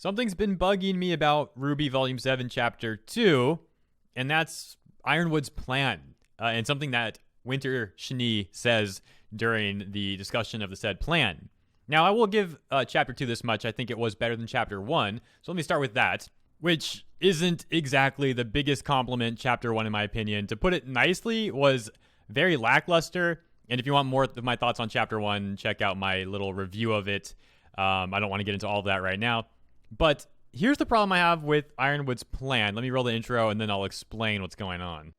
Something's been bugging me about RWBY Volume 7, Chapter 2, and that's Ironwood's plan, and something that Winter Shani says during the discussion of the said plan. Now, I will give Chapter 2 this much. I think it was better than Chapter 1, so let me start with that, which isn't exactly the biggest compliment. Chapter 1, in my opinion, to put it nicely, was very lackluster, and if you want more of my thoughts on Chapter 1, check out my little review of it. I don't want to get into all of that right now. But here's the problem I have with Ironwood's plan. Let me roll the intro and then I'll explain what's going on.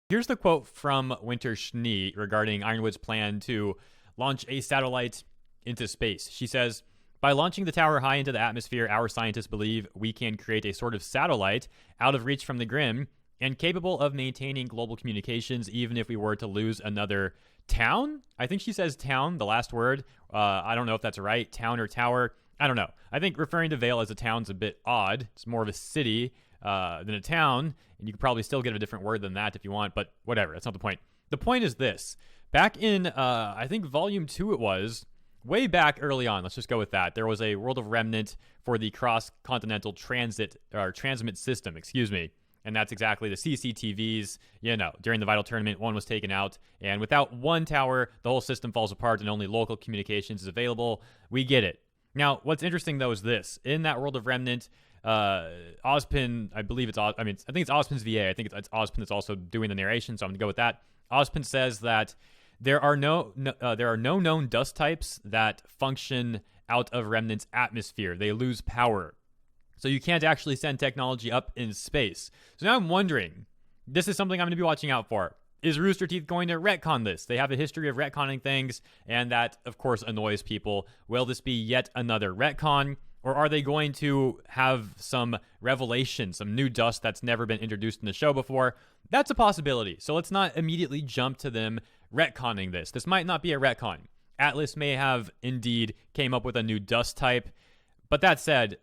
Here's the quote from Winter Shani regarding Ironwood's plan to launch a satellite into space. She says, "By launching the tower high into the atmosphere, our scientists believe we can create a sort of satellite out of reach from the Grim and capable of maintaining global communications even if we were to lose another town." I think she says town, the last word. I don't know if that's right, town or tower. I don't know. I think referring to Vale as a town's a bit odd. It's more of a city than a town, and you could probably still get a different word than that if you want, but whatever, that's not the point. The point is this. Back in, I think Volume 2 it was, way back early on, let's just go with that, there was a World of Remnant for the cross-continental transmit system, and that's exactly the CCTVs. During the Vital Tournament, one was taken out, and without one tower, the whole system falls apart and only local communications is available. We get it. Now, what's interesting, though, is this. In that World of Remnant, Ozpin, I believe it's, I think it's Ozpin's VA. I think it's Ozpin that's also doing the narration, so I'm going to go with that. Ozpin says that there are no known dust types that function out of Remnant's atmosphere. They lose power. So you can't actually send technology up in space. So now I'm wondering, this is something I'm going to be watching out for. Is RoosterTeeth going to retcon this? They have a history of retconning things, and that, of course, annoys people. Will this be yet another retcon? Or are they going to have some revelation, some new dust that's never been introduced in the show before? That's a possibility. So let's not immediately jump to them retconning this. This might not be a retcon. Atlas may have indeed came up with a new dust type. But that said,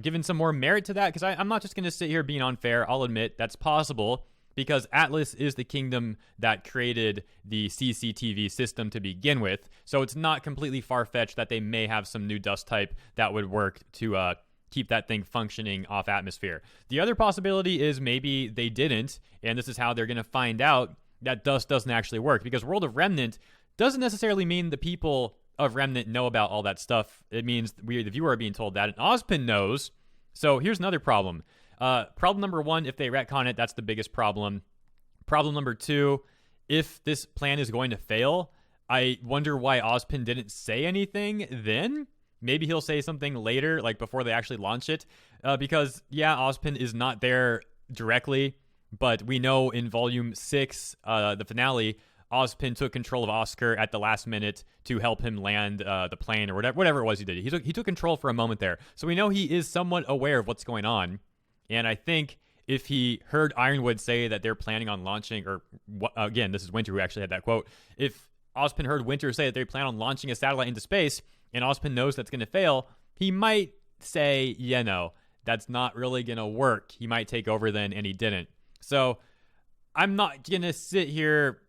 given some more merit to that, because I'm not just going to sit here being unfair. I'll admit that's possible because Atlas is the kingdom that created the CCTV system to begin with. So it's not completely far-fetched that they may have some new dust type that would work to keep that thing functioning off atmosphere. The other possibility is maybe they didn't, and this is how they're going to find out that dust doesn't actually work, because World of Remnant doesn't necessarily mean the people of Remnant know about all that stuff. It means we, the viewer, are being told that, and Ozpin knows. So here's another problem. Problem number one, if they retcon it, that's the biggest problem. Problem number two, if this plan is going to fail, I wonder why Ozpin didn't say anything then. Maybe he'll say something later, like before they actually launch it, because, yeah, Ozpin is not there directly, but we know in Volume 6, the finale, Ozpin took control of Oscar at the last minute to help him land the plane or whatever it was he did. He took control for a moment there. So we know he is somewhat aware of what's going on. And I think if he heard Ironwood say that they're planning on launching, or again, this is Winter who actually had that quote. If Ozpin heard Winter say that they plan on launching a satellite into space, and Ozpin knows that's going to fail, he might say, that's not really going to work. He might take over then, and he didn't. So I'm not going to sit here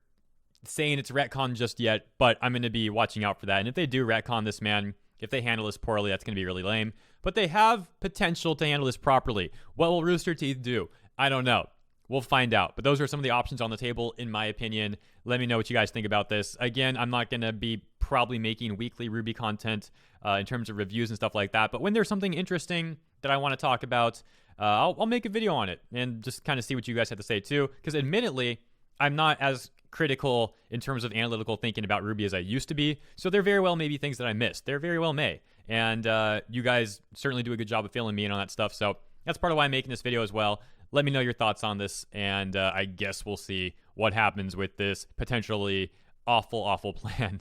saying it's retcon just yet, but I'm going to be watching out for that. And if they do retcon this, man, if they handle this poorly, that's going to be really lame. But they have potential to handle this properly. What will RoosterTeeth do? I don't know. We'll find out. But those are some of the options on the table, in my opinion. Let me know what you guys think about this. Again, I'm not going to be probably making weekly RWBY content in terms of reviews and stuff like that. But when there's something interesting that I want to talk about, I'll make a video on it and just kind of see what you guys have to say too. Because admittedly, I'm not as critical in terms of analytical thinking about RWBY as I used to be. So there very well may be things that I missed. There very well may. And you guys certainly do a good job of filling me in on that stuff. So that's part of why I'm making this video as well. Let me know your thoughts on this. And I guess we'll see what happens with this potentially awful, awful plan.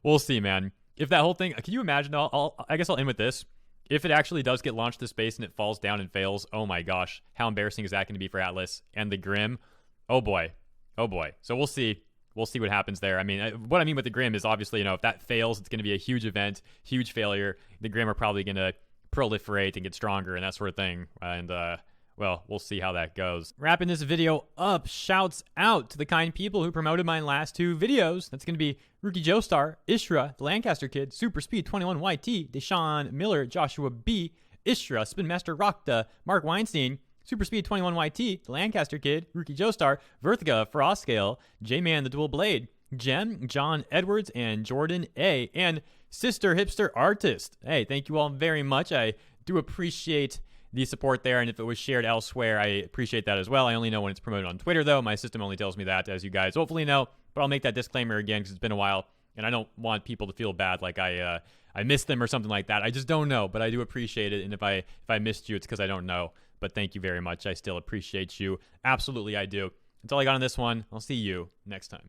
We'll see, man. If that whole thing, can you imagine? I guess I'll end with this. If it actually does get launched to space and it falls down and fails, oh my gosh, how embarrassing is that going to be for Atlas and the Grim? Oh boy. Oh boy. So we'll see. We'll see what happens there. I mean, what I mean with the Grim is obviously, if that fails, it's going to be a huge event, huge failure. The Grim are probably going to proliferate and get stronger and that sort of thing. And well, we'll see how that goes. Wrapping this video up, shouts out to the kind people who promoted my last 2 videos. That's going to be Rookie Joestar, Ishra, the Lancaster Kid, Super Speed 21 YT, Deshaun Miller, Joshua B, Ishra, Spin Master Rockta, Mark Weinstein, Super Speed 21 YT, the Lancaster Kid, Rookie Joestar, Verthga, Frostscale, J-Man the Dual Blade, Jem, John Edwards, and Jordan A, and Sister Hipster Artist. Hey, thank you all very much. I do appreciate the support there, and if it was shared elsewhere, I appreciate that as well. I only know when it's promoted on Twitter, though. My system only tells me that, as you guys hopefully know, but I'll make that disclaimer again because it's been a while, and I don't want people to feel bad like I missed them or something like that. I just don't know, but I do appreciate it, and if I missed you, it's because I don't know, but thank you very much. I still appreciate you. Absolutely, I do. That's all I got on this one. I'll see you next time.